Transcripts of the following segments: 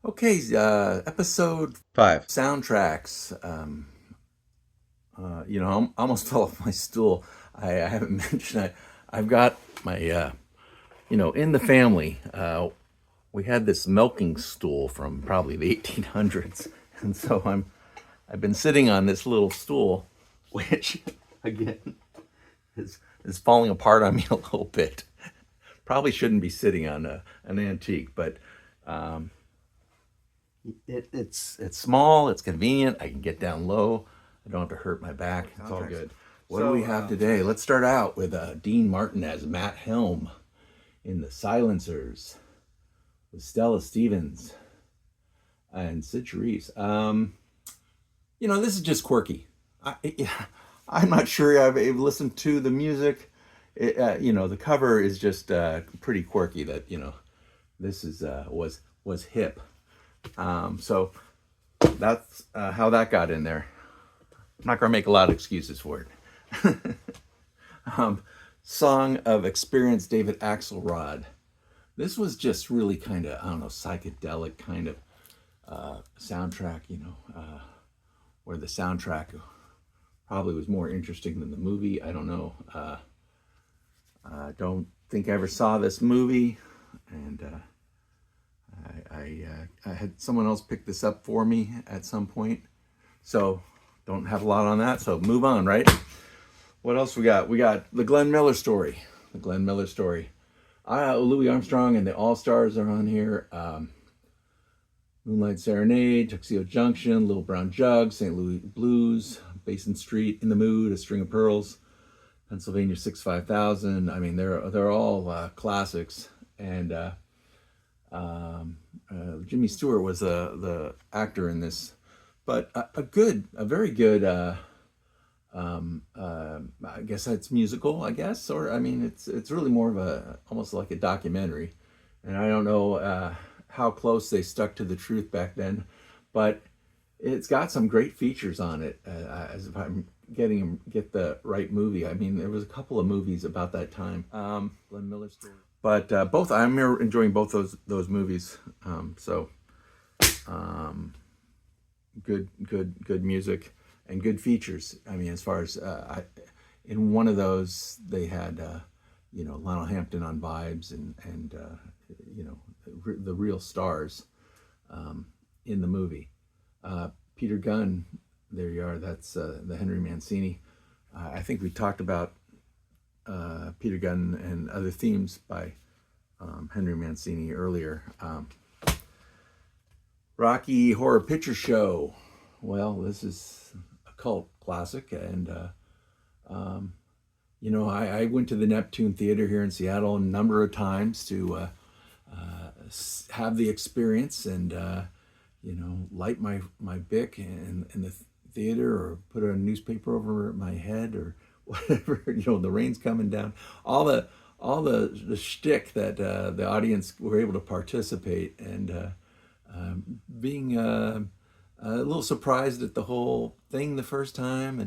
Okay, episode Five. soundtracks. I almost fell off my stool. I haven't mentioned I've got my, in the family, we had this milking stool from probably the 1800s, and so I've been sitting on this little stool, which again is falling apart on me a little bit. Probably shouldn't be sitting on an antique, but it's small, it's convenient. I can get down low. I don't have to hurt my back. It's all good. What do we have today? Let's start out with Dean Martin as Matt Helm in The Silencers with Stella Stevens and Sid Charisse. This is just quirky. I'm not sure I've listened to the music. The cover is just pretty quirky. That this is was hip. So that's how that got in there. I'm not going to make a lot of excuses for it. Song of Experience, David Axelrod. This was just really kind of, I don't know, psychedelic kind of soundtrack, where the soundtrack probably was more interesting than the movie. I don't know. I don't think I ever saw this movie, and I had someone else pick this up for me at some point, so don't have a lot on that. So move on, right? What else we got? We got the Glenn Miller story. The Glenn Miller story. Louis Armstrong and the All Stars are on here. Moonlight Serenade, Tuxedo Junction, Little Brown Jug, St. Louis Blues, Basin Street, In the Mood, A String of Pearls, Pennsylvania 65000. I mean, they're all classics. And Jimmy Stewart was the actor in this, but a very good. I guess it's musical. I guess, or I mean, it's really more of a almost like a documentary, and I don't know how close they stuck to the truth back then, but it's got some great features on it. As if I'm get the right movie. I mean, there was a couple of movies about that time. Glenn Miller story. But both I'm enjoying both those movies. So good music and good features. I mean, as far as in one of those they had Lionel Hampton on vibes and the real stars in the movie. Peter Gunn, there you are. That's the Henry Mancini. I think we talked about Peter Gunn and other themes by Henry Mancini earlier. Rocky Horror Picture Show. Well, this is a cult classic, and I went to the Neptune Theater here in Seattle a number of times to have the experience and light my Bic in the theater, or put a newspaper over my head, or whatever. The rain's coming down. All the shtick that the audience were able to participate, and being a little surprised at the whole thing the first time,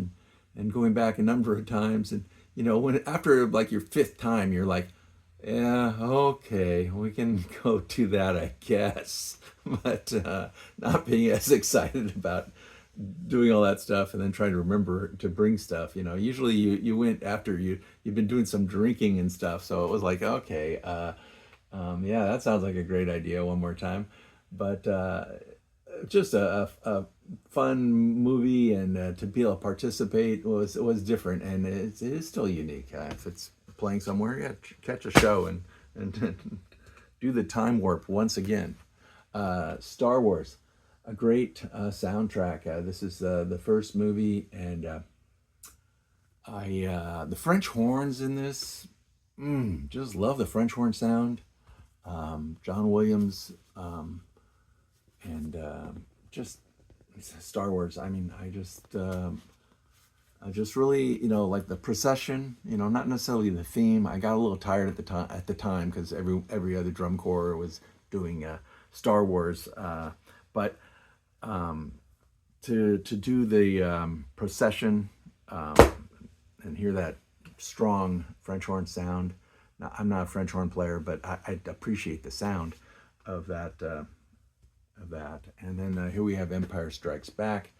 and going back a number of times, and when after like your fifth time you're like, yeah, okay, we can go to that, I guess. But not being as excited about doing all that stuff, and then trying to remember to bring stuff. Usually you went after you've been doing some drinking and stuff, so it was like, okay, yeah, that sounds like a great idea. One more time, but just a fun movie, and to be able to participate was different, and it is still unique. If it's playing somewhere, yeah, catch a show and do the time warp once again. Star Wars, a great soundtrack. This is the first movie, and the French horns in this, just love the French horn sound. John Williams, and just Star Wars. I mean, I just really, like the procession. Not necessarily the theme. I got a little tired at the time because every other drum corps was doing Star Wars, but to do the procession, and hear that strong French horn sound. Now, I'm not a French horn player, but I appreciate the sound of that that. And then here we have Empire Strikes Back.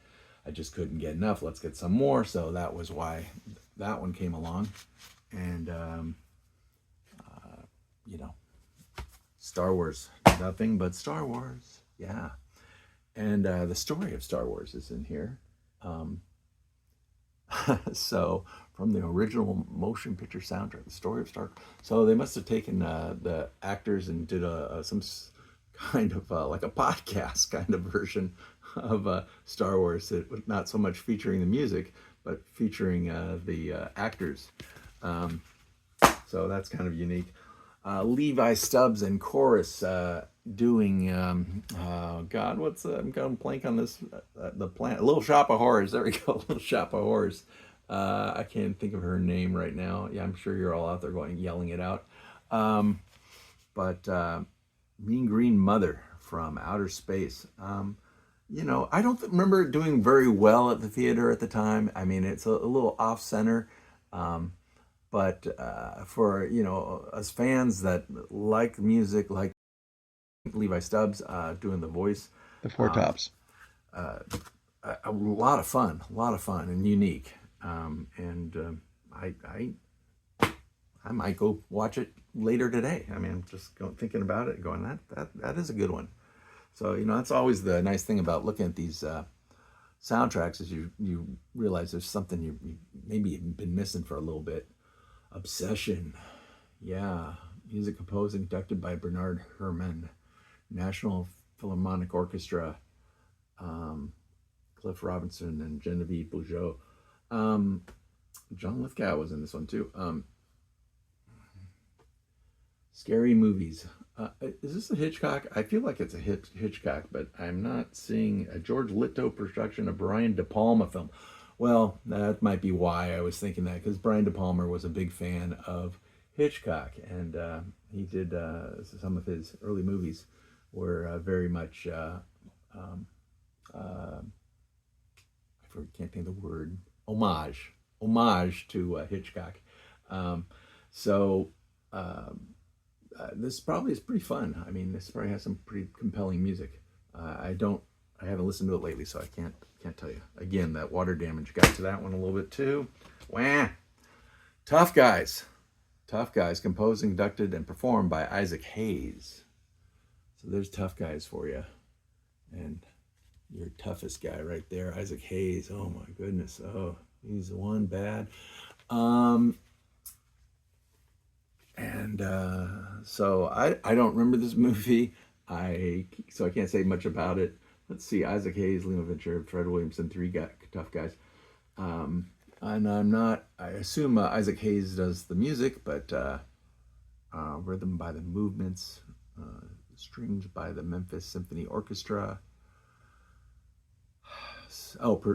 I just couldn't get enough. Let's get some more. So that was why that one came along. And, you know, Star Wars, nothing but Star Wars. Yeah. And the story of Star Wars is in here. So from the original motion picture soundtrack, the story of Star. So they must have taken the actors and did some kind of like a podcast kind of version of Star Wars. It was not so much featuring the music, but featuring the actors. So that's kind of unique. Levi Stubbs and chorus doing God, what's I'm going blank on this the plant Little Shop of Horrors. There we go, Little Shop of Horrors. I can't think of her name right now. Yeah, I'm sure you're all out there going yelling it out. But Mean Green Mother from Outer Space. You know, I don't remember it doing very well at the theater at the time. I mean, it's a little off center. But for, you know, us fans that like music, like Levi Stubbs doing the voice. The Four Tops. A lot of fun and unique. I might go watch it later today. I mean, I'm just thinking about it, going, that is a good one. So, you know, that's always the nice thing about looking at these soundtracks is you realize there's something you maybe you've been missing for a little bit. Obsession. Yeah. Music composed and conducted by Bernard Herrmann. National Philharmonic Orchestra. Cliff Robinson and Genevieve Bujold. John Lithgow was in this one too. Scary movies. Is this a Hitchcock? I feel like it's a Hitchcock, but I'm not seeing a George Litto production, a Brian De Palma film. Well, that might be why I was thinking that, because Brian De Palma was a big fan of Hitchcock, and he did some of his early movies were very much I can't think of the word, homage to Hitchcock. This probably is pretty fun. I mean, this probably has some pretty compelling music. I haven't listened to it lately, so I can't tell you. Again, that water damage got to that one a little bit too. Wah! Tough Guys, composed, conducted, and performed by Isaac Hayes. So there's Tough Guys for you, and your toughest guy right there, Isaac Hayes. Oh my goodness. Oh, he's the one bad. So I don't remember this movie. So I can't say much about it. Let's see, Isaac Hayes, Leo Ventura, Fred Williamson, three tough guys. And I assume Isaac Hayes does the music, but rhythm by the Movements, strings by the Memphis Symphony Orchestra.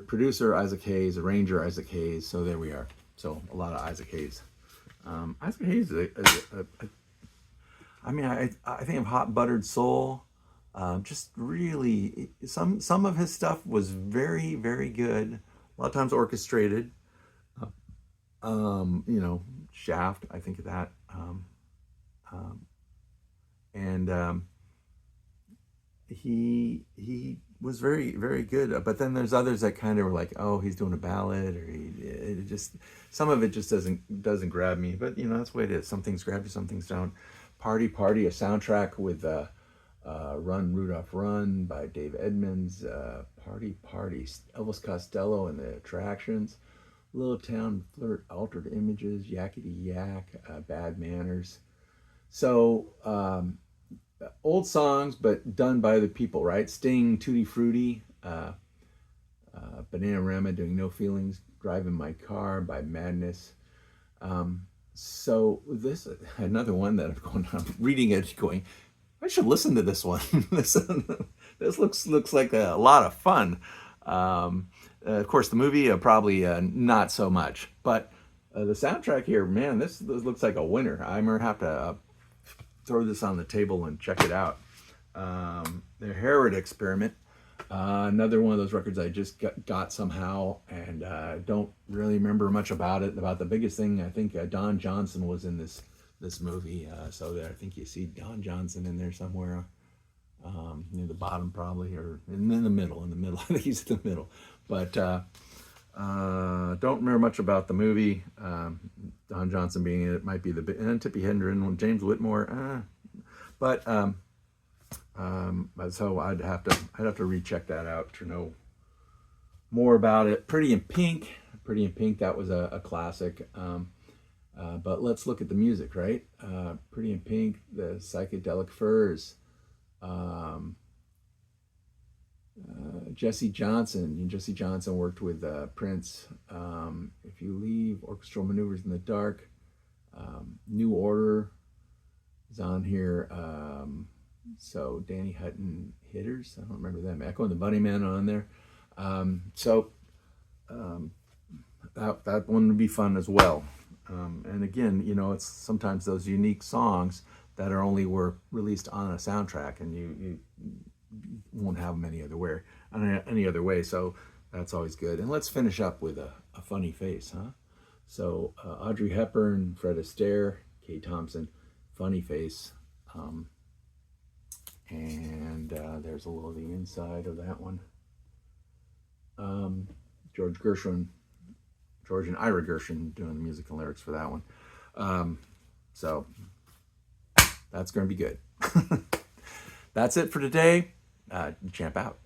Producer Isaac Hayes, arranger Isaac Hayes. So there we are. So a lot of Isaac Hayes. Isaac Hayes is I think of Hot Buttered Soul. Just really, some of his stuff was very, very good. A lot of times orchestrated. You know, Shaft, I think of that. He was very, very good. But then there's others that kind of were like, oh, he's doing a ballad, or some of it just doesn't grab me. But you know, that's the way it is. Some things grab you, some things don't. Party, a soundtrack with Run Rudolph Run by Dave Edmunds. Party, Elvis Costello and the Attractions. Little Town Flirt, Altered Images, Yakety Yak, Bad Manners. So old songs, but done by other people, right? Sting, Tutti Frutti, Bananarama doing No Feelings, Driving My Car by Madness. So this another one that I'm reading it going, I should listen to this one. This looks like a lot of fun. Of course, the movie probably not so much, but the soundtrack here, man, this looks like a winner. I'm gonna have to throw this on the table and check it out. The Herod Experiment, another one of those records I just got somehow, and don't really remember much about it. About the biggest thing, I think Don Johnson was in this movie, so I think you see Don Johnson in there somewhere. near the bottom probably, or in the middle. I think he's in the middle. But don't remember much about the movie. Don Johnson being in it might be and Tippi Hedren, James Whitmore. But so I'd have to recheck that out to know more about it. Pretty in Pink, that was a classic. But let's look at the music, right? Pretty in Pink, the Psychedelic Furs, Jesse Johnson. Jesse Johnson worked with Prince. If You Leave, Orchestral Maneuvers in the Dark, New Order is on here. So Danny Hutton, Hitters, I don't remember them. Echo and the Bunnymen on there. That one would be fun as well. And again, it's sometimes those unique songs that are only were released on a soundtrack, and you won't have them any other way. So that's always good. And let's finish up with a funny face, huh? So Audrey Hepburn, Fred Astaire, Kay Thompson, funny face. And there's a little of the inside of that one. George and Ira Gershwin doing the music and lyrics for that one. So that's going to be good. That's it for today. Champ out.